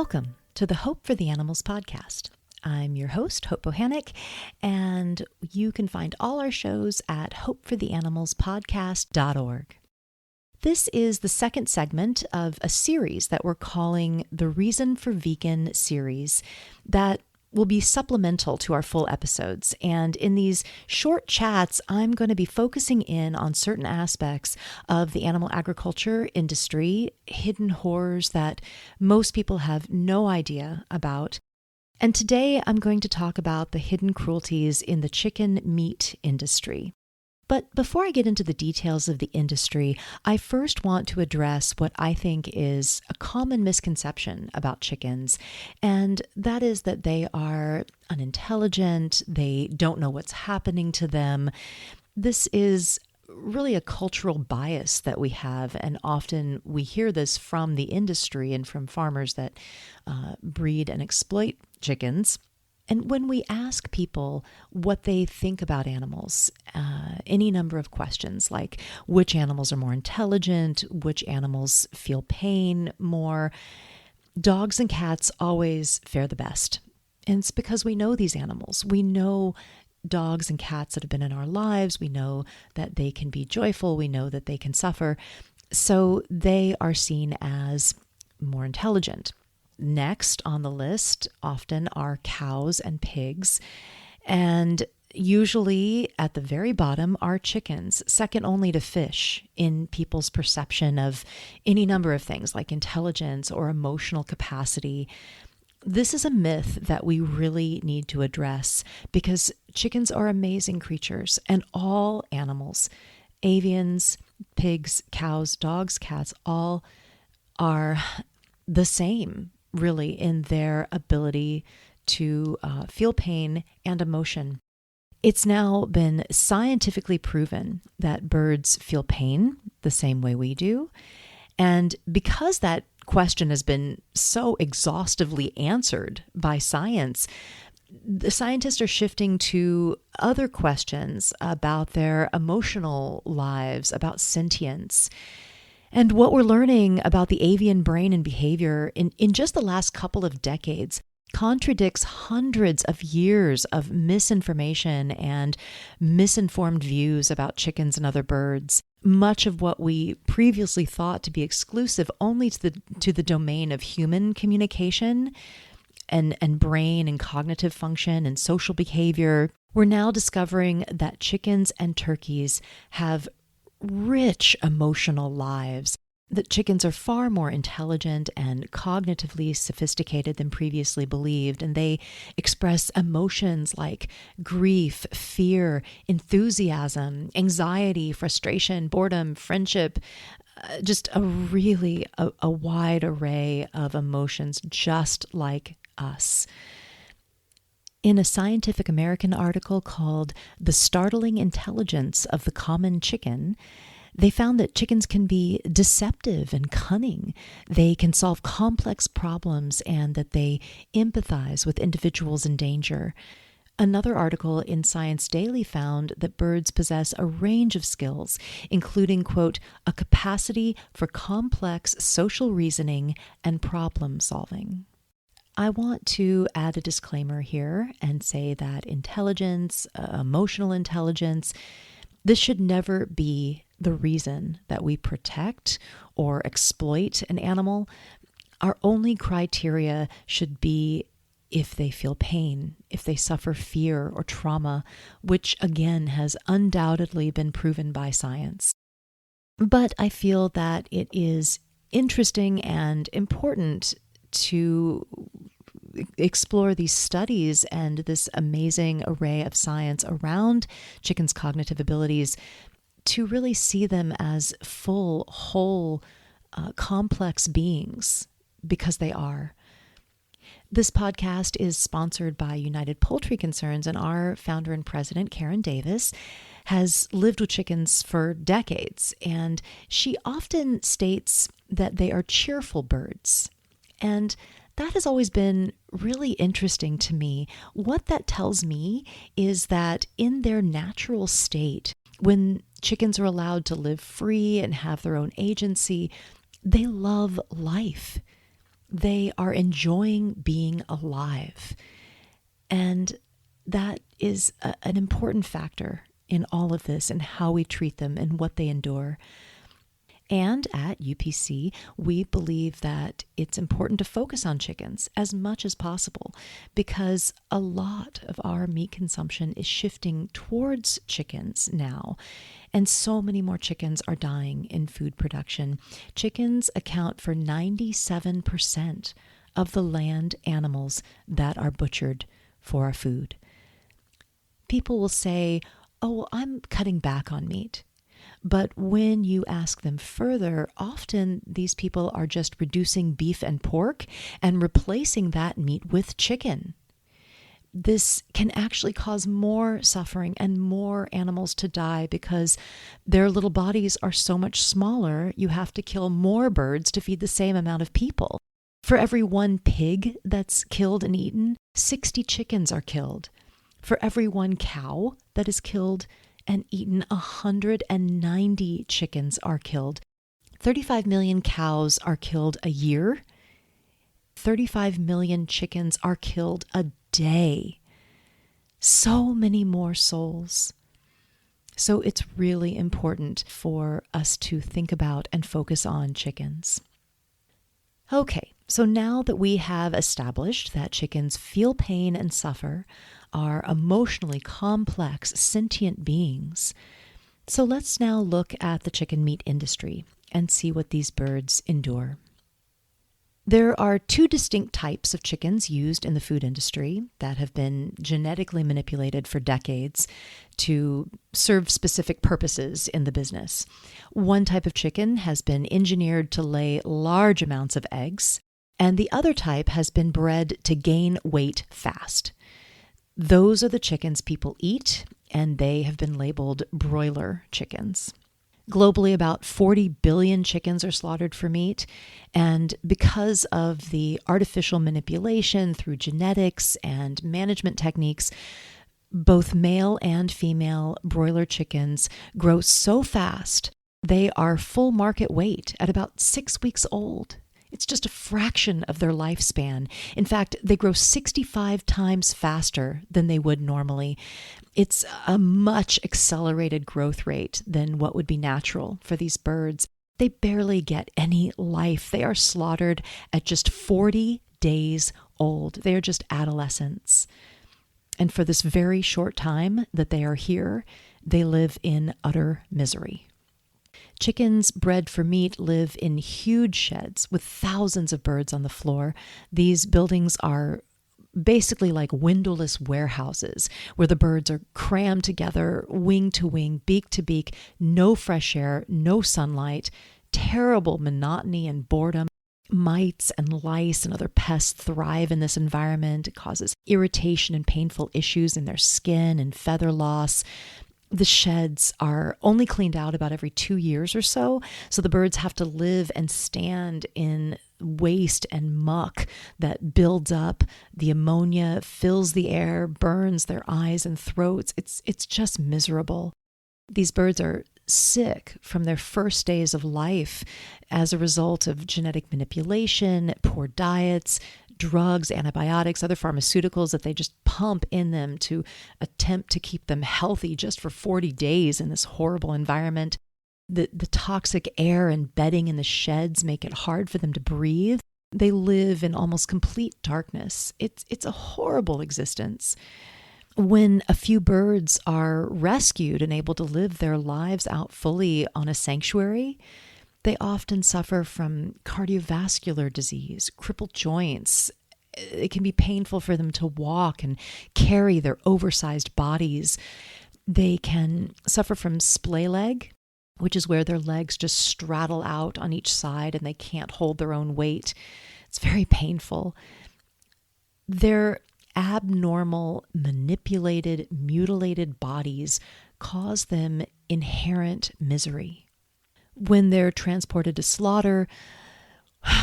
Welcome to the Hope for the Animals podcast. I'm your host, Hope Bohanec, and you can find all our shows at hopefortheanimalspodcast.org. This is the second segment of a series that we're calling the Reason for Vegan series that will be supplemental to our full episodes. And in these short chats, I'm going to be focusing in on certain aspects of the animal agriculture industry, hidden horrors that most people have no idea about. And today I'm going to talk about the hidden cruelties in the chicken meat industry. But before I get into the details of the industry, I first want to address what I think is a common misconception about chickens, and that is that they are unintelligent, they don't know what's happening to them. This is really a cultural bias that we have, and often we hear this from the industry and from farmers that breed and exploit chickens. And when we ask people what they think about animals, any number of questions like which animals are more intelligent, which animals feel pain more, dogs and cats always fare the best. And it's because we know these animals. We know dogs and cats that have been in our lives. We know that they can be joyful. We know that they can suffer. So they are seen as more intelligent. Next on the list often are cows and pigs, and usually at the very bottom are chickens, second only to fish in people's perception of any number of things like intelligence or emotional capacity. This is a myth that we really need to address because chickens are amazing creatures, and all animals, avians, pigs, cows, dogs, cats, all are the same, really, in their ability to feel pain and emotion. It's now been scientifically proven that birds feel pain the same way we do. And because that question has been so exhaustively answered by science, the scientists are shifting to other questions about their emotional lives, about sentience. And what we're learning about the avian brain and behavior in just the last couple of decades contradicts hundreds of years of misinformation and misinformed views about chickens and other birds. Much of what we previously thought to be exclusive only to the domain of human communication and brain and cognitive function and social behavior, we're now discovering that chickens and turkeys have rich emotional lives, that chickens are far more intelligent and cognitively sophisticated than previously believed, and they express emotions like grief, fear, enthusiasm, anxiety, frustration, boredom, friendship, just a wide array of emotions just like us. In a Scientific American article called The Startling Intelligence of the Common Chicken, they found that chickens can be deceptive and cunning. They can solve complex problems and that they empathize with individuals in danger. Another article in Science Daily found that birds possess a range of skills, including, quote, a capacity for complex social reasoning and problem solving. I want to add a disclaimer here and say that intelligence, emotional intelligence, this should never be the reason that we protect or exploit an animal. Our only criteria should be if they feel pain, if they suffer fear or trauma, which again has undoubtedly been proven by science. But I feel that it is interesting and important to explore these studies and this amazing array of science around chickens' cognitive abilities to really see them as full, whole, complex beings, because they are. This podcast is sponsored by United Poultry Concerns, and our founder and president, Karen Davis, has lived with chickens for decades, and she often states that they are cheerful birds. And that has always been really interesting to me. What that tells me is that in their natural state, when chickens are allowed to live free and have their own agency, they love life. They are enjoying being alive. And that is an important factor in all of this and how we treat them and what they endure. And at UPC, we believe that it's important to focus on chickens as much as possible because a lot of our meat consumption is shifting towards chickens now. And so many more chickens are dying in food production. Chickens account for 97% of the land animals that are butchered for our food. People will say, "Oh, I'm cutting back on meat." But when you ask them further, often these people are just reducing beef and pork and replacing that meat with chicken. This can actually cause more suffering and more animals to die because their little bodies are so much smaller. You have to kill more birds to feed the same amount of people. For every one pig that's killed and eaten, 60 chickens are killed. For every one cow that is killed and eaten, 190 chickens are killed. 35 million cows are killed a year. 35 million chickens are killed a day. So many more souls. So it's really important for us to think about and focus on chickens. Okay, so now that we have established that chickens feel pain and suffer, are emotionally complex, sentient beings, so let's now look at the chicken meat industry and see what these birds endure. There are two distinct types of chickens used in the food industry that have been genetically manipulated for decades to serve specific purposes in the business. One type of chicken has been engineered to lay large amounts of eggs, and the other type has been bred to gain weight fast. Those are the chickens people eat, and they have been labeled broiler chickens. Globally, about 40 billion chickens are slaughtered for meat, and because of the artificial manipulation through genetics and management techniques, both male and female broiler chickens grow so fast, they are full market weight at about 6 weeks old. It's just a fraction of their lifespan. In fact, they grow 65 times faster than they would normally. It's a much accelerated growth rate than what would be natural for these birds. They barely get any life. They are slaughtered at just 40 days old. They are just adolescents. And for this very short time that they are here, they live in utter misery. Chickens bred for meat live in huge sheds with thousands of birds on the floor. These buildings are basically like windowless warehouses where the birds are crammed together, wing to wing, beak to beak, no fresh air, no sunlight, terrible monotony and boredom. Mites and lice and other pests thrive in this environment. It causes irritation and painful issues in their skin and feather loss. The sheds are only cleaned out about every 2 years or so the birds have to live and stand in waste and muck that builds up. The ammonia fills the air, burns their eyes and throats. It's just miserable. These birds are sick from their first days of life as a result of genetic manipulation, poor diets, drugs, antibiotics, other pharmaceuticals that they just pump in them to attempt to keep them healthy just for 40 days in this horrible environment. The toxic air and bedding in the sheds make it hard for them to breathe. They live in almost complete darkness. It's a horrible existence. When a few birds are rescued and able to live their lives out fully on a sanctuary, they often suffer from cardiovascular disease, crippled joints. It can be painful for them to walk and carry their oversized bodies. They can suffer from splay leg, which is where their legs just straddle out on each side and they can't hold their own weight. It's very painful. Their abnormal, manipulated, mutilated bodies cause them inherent misery. When they're transported to slaughter,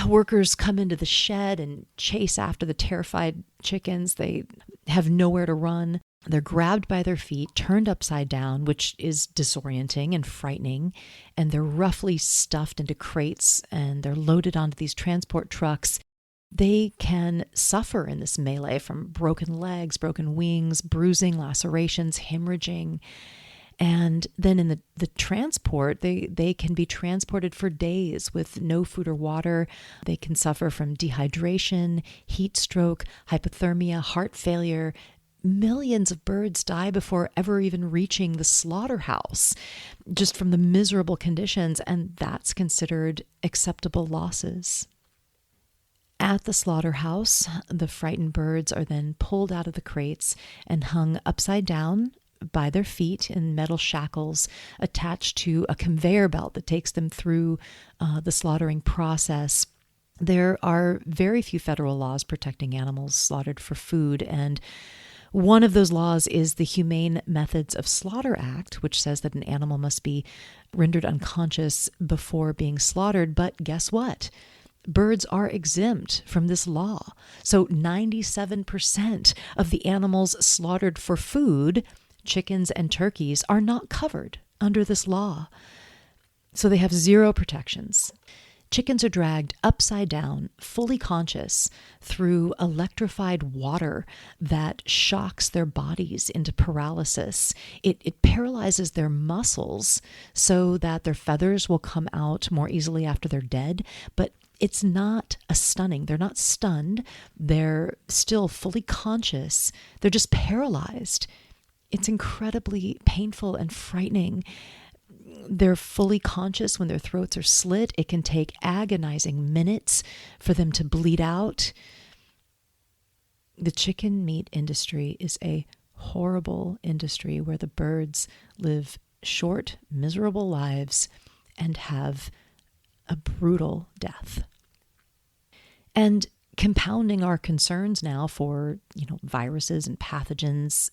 workers come into the shed and chase after the terrified chickens. They have nowhere to run. They're grabbed by their feet, turned upside down, which is disorienting and frightening, and they're roughly stuffed into crates and they're loaded onto these transport trucks. They can suffer in this melee from broken legs, broken wings, bruising, lacerations, hemorrhaging. And then in the transport, they can be transported for days with no food or water. They can suffer from dehydration, heat stroke, hypothermia, heart failure. Millions of birds die before ever even reaching the slaughterhouse, just from the miserable conditions, and that's considered acceptable losses. At the slaughterhouse, the frightened birds are then pulled out of the crates and hung upside down by their feet in metal shackles attached to a conveyor belt that takes them through the slaughtering process. There are very few federal laws protecting animals slaughtered for food, and one of those laws is the Humane Methods of Slaughter Act, which says that an animal must be rendered unconscious before being slaughtered. But guess what? Birds are exempt from this law. So 97% of the animals slaughtered for food, chickens and turkeys, are not covered under this law. So they have zero protections. Chickens are dragged upside down, fully conscious, through electrified water that shocks their bodies into paralysis. It paralyzes their muscles so that their feathers will come out more easily after they're dead, but it's not a stunning. They're not stunned. They're still fully conscious. They're just paralyzed. It's incredibly painful and frightening. They're fully conscious when their throats are slit. It can take agonizing minutes for them to bleed out. The chicken meat industry is a horrible industry where the birds live short, miserable lives and have a brutal death. And compounding our concerns now for, viruses and pathogens,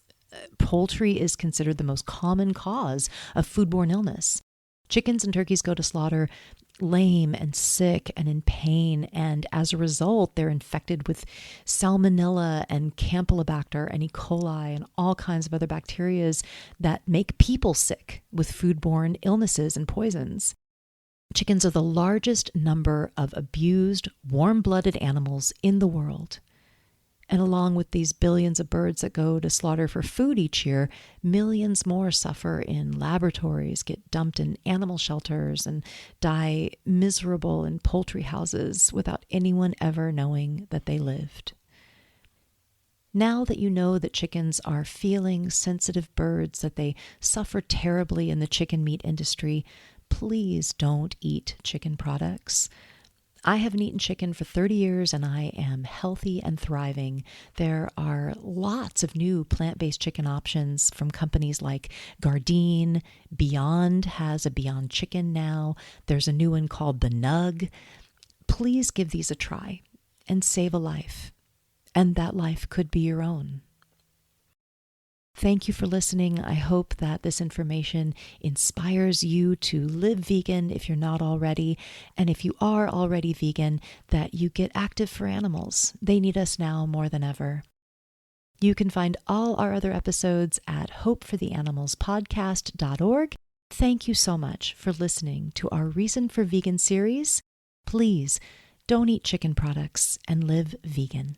poultry is considered the most common cause of foodborne illness. Chickens and turkeys go to slaughter lame and sick and in pain, and as a result, they're infected with salmonella and campylobacter and E. coli and all kinds of other bacteria that make people sick with foodborne illnesses and poisons. Chickens are the largest number of abused, warm-blooded animals in the world. And along with these billions of birds that go to slaughter for food each year, millions more suffer in laboratories, get dumped in animal shelters, and die miserable in poultry houses without anyone ever knowing that they lived. Now that you know that chickens are feeling, sensitive birds, that they suffer terribly in the chicken meat industry, please don't eat chicken products. I haven't eaten chicken for 30 years and I am healthy and thriving. There are lots of new plant-based chicken options from companies like Gardein. Beyond has a Beyond Chicken now. There's a new one called The Nug. Please give these a try and save a life. And that life could be your own. Thank you for listening. I hope that this information inspires you to live vegan if you're not already. And if you are already vegan, that you get active for animals. They need us now more than ever. You can find all our other episodes at hopefortheanimalspodcast.org. Thank you so much for listening to our Reason for Vegan series. Please don't eat chicken products and live vegan.